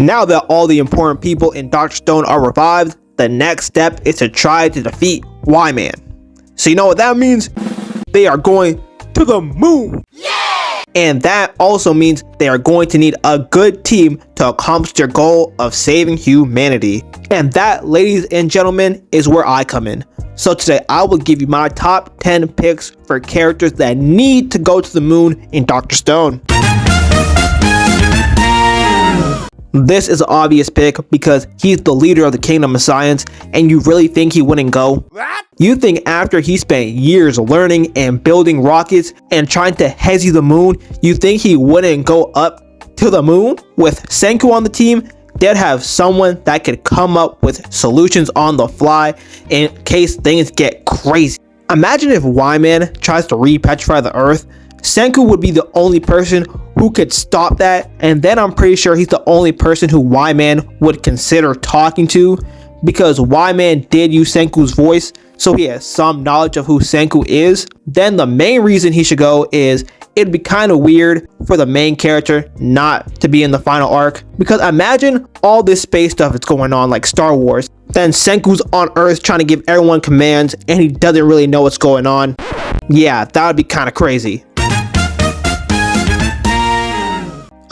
Now that all the important people in Dr. Stone are revived, the next step is to try to defeat Whyman. So you know what that means? They are going to the moon! Yeah! And that also means they are going to need a good team to accomplish their goal of saving humanity. And that, ladies and gentlemen, is where I come in. So today I will give you my top 10 picks for characters that need to go to the moon in Dr. Stone. This is an obvious pick because he's the leader of the Kingdom of Science, and you really think he wouldn't go? What? You think after he spent years learning and building rockets and trying to hezi the moon, you think he wouldn't go up to the moon? With Senku on the team, they'd have someone that could come up with solutions on the fly in case things get crazy. Imagine if Whyman tries to repetrify the Earth. Senku would be the only person who could stop that, and then I'm pretty sure he's the only person who Whyman would consider talking to, because Whyman did use Senku's voice, so he has some knowledge of who Senku is. Then the main reason he should go is it'd be kind of weird for the main character not to be in the final arc, because imagine all this space stuff that's going on like Star Wars, then Senku's on Earth trying to give everyone commands and he doesn't really know what's going on. Yeah, that would be kind of crazy.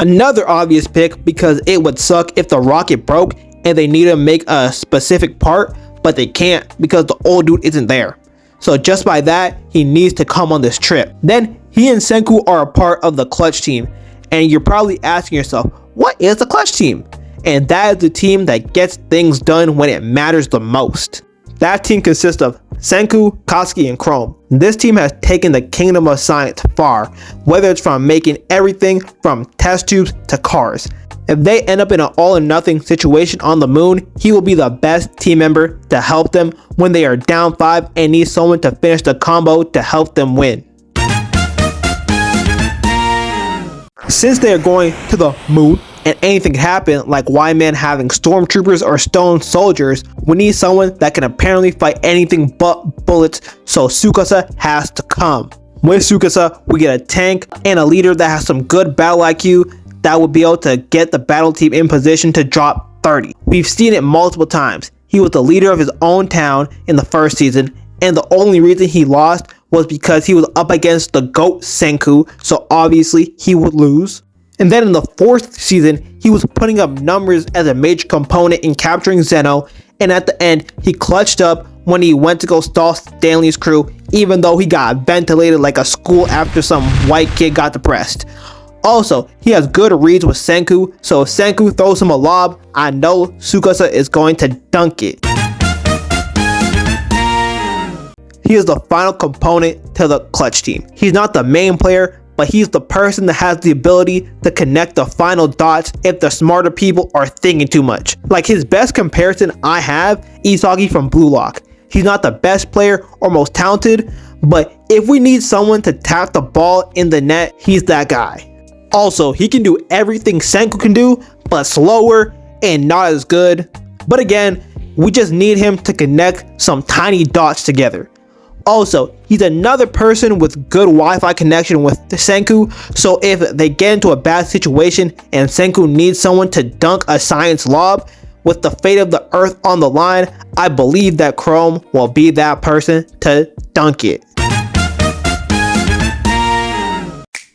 Another obvious pick, because it would suck if the rocket broke and they need to make a specific part, but they can't because the old dude isn't there. So just by that, he needs to come on this trip. Then he and Senku are a part of the Clutch team, and you're probably asking yourself, what is the Clutch team? And that is the team that gets things done when it matters the most. That team consists of Senku, Katsuki, and Chrome. This team has taken the Kingdom of Science far, whether it's from making everything from test tubes to cars. If they end up in an all or nothing situation on the moon, he will be the best team member to help them when they are down 5 and need someone to finish the combo to help them win. Since they are going to the moon, and anything can happen, like Whyman having stormtroopers or stone soldiers, we need someone that can apparently fight anything but bullets, so Tsukasa has to come. With Tsukasa, we get a tank and a leader that has some good battle IQ that would be able to get the battle team in position to drop 30. We've seen it multiple times. He was the leader of his own town in the first season, and the only reason he lost was because he was up against the GOAT Senku, so obviously he would lose. And then in the 4th season, he was putting up numbers as a major component in capturing Zeno, and at the end, he clutched up when he went to go stall Stanley's crew, even though he got ventilated like a school after some white kid got depressed. Also, he has good reads with Senku, so if Senku throws him a lob, I know Tsukasa is going to dunk it. He is the final component to the Clutch team. He's not the main player, but he's the person that has the ability to connect the final dots if the smarter people are thinking too much. Like his best comparison I have, Isagi from Blue Lock. He's not the best player or most talented, but if we need someone to tap the ball in the net, he's that guy. Also, he can do everything Senku can do, but slower and not as good. But again, we just need him to connect some tiny dots together. Also, he's another person with good Wi-Fi connection with Senku, so if they get into a bad situation and Senku needs someone to dunk a science lob, with the fate of the Earth on the line, I believe that Chrome will be that person to dunk it.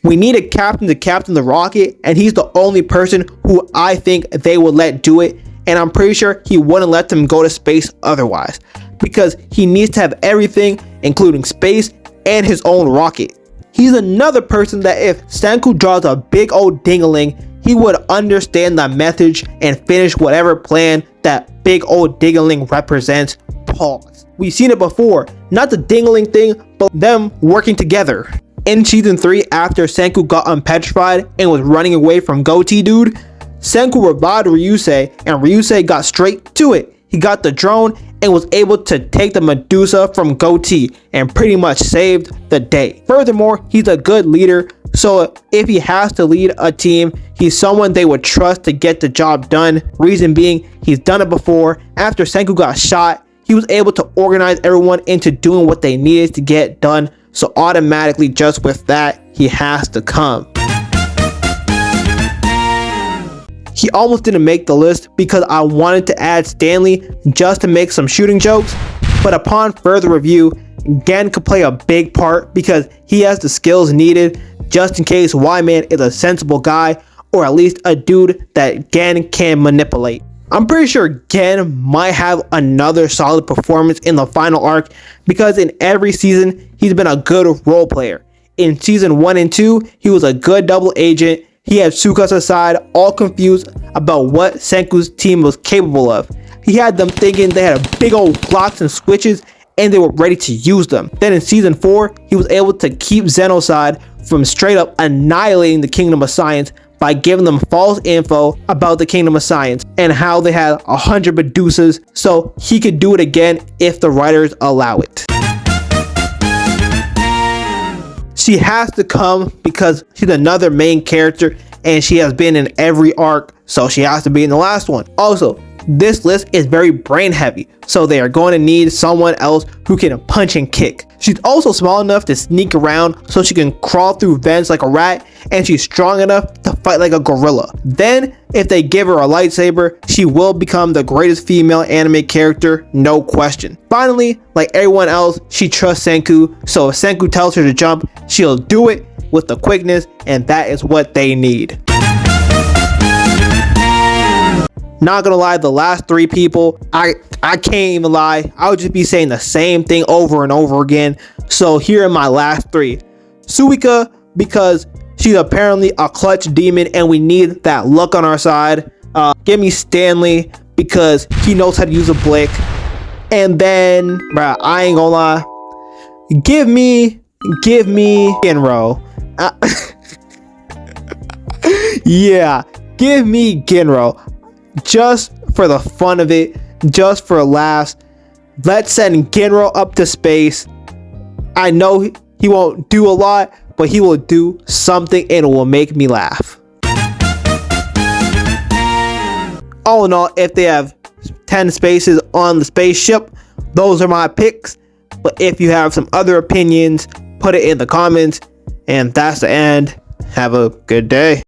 We need a captain to captain the rocket, and he's the only person who I think they will let do it, and I'm pretty sure he wouldn't let them go to space otherwise, because he needs to have everything, including space and his own rocket. He's another person that if Senku draws a big old ding-a-ling, he would understand the message and finish whatever plan that big old ding-a-ling represents. Pause. We've seen it before, not the ding-a-ling thing, but them working together. In season 3, after Senku got unpetrified and was running away from Goatee Dude, Senku revived Ryusei, and Ryusei got straight to it. He got the drone and was able to take the Medusa from Goatee and pretty much saved the day. Furthermore, he's a good leader, so if he has to lead a team, he's someone they would trust to get the job done. Reason being, he's done it before. After Senku got shot, he was able to organize everyone into doing what they needed to get done, so automatically just with that, he has to come. He almost didn't make the list because I wanted to add Stanley just to make some shooting jokes, but upon further review, Gen could play a big part because he has the skills needed just in case Whyman is a sensible guy, or at least a dude that Gen can manipulate. I'm pretty sure Gen might have another solid performance in the final arc because in every season he's been a good role player. In season 1 and 2, he was a good double agent. He had Tsukasa's side all confused about what Senku's team was capable of. He had them thinking they had big old blocks and switches and they were ready to use them. Then in season 4, he was able to keep Zeno's side from straight up annihilating the Kingdom of Science by giving them false info about the Kingdom of Science and how they had 100 Medusas, so he could do it again if the writers allow it. She has to come because she's another main character and she has been in every arc, so she has to be in the last one. Also, this list is very brain heavy, so they are going to need someone else who can punch and kick. She's also small enough to sneak around so she can crawl through vents like a rat, and she's strong enough to fight like a gorilla. Then, if they give her a lightsaber, she will become the greatest female anime character, no question. Finally, like everyone else, she trusts Senku, so if Senku tells her to jump, she'll do it with the quickness, and that is what they need. Not gonna lie, the last 3 people, I can't even lie. I would just be saying the same thing over and over again. So here are my last 3. Suika, because she's apparently a clutch demon and we need that luck on our side. Give me Stanley because he knows how to use a blick. And then, bruh, I ain't gonna lie. Give me Genro. Yeah, give me Genro. Just for the fun of it, just for laughs, let's send Genro up to space. I know he won't do a lot, but he will do something and it will make me laugh. All in all, if they have 10 spaces on the spaceship, those are my picks. But if you have some other opinions, put it in the comments. And that's the end. Have a good day.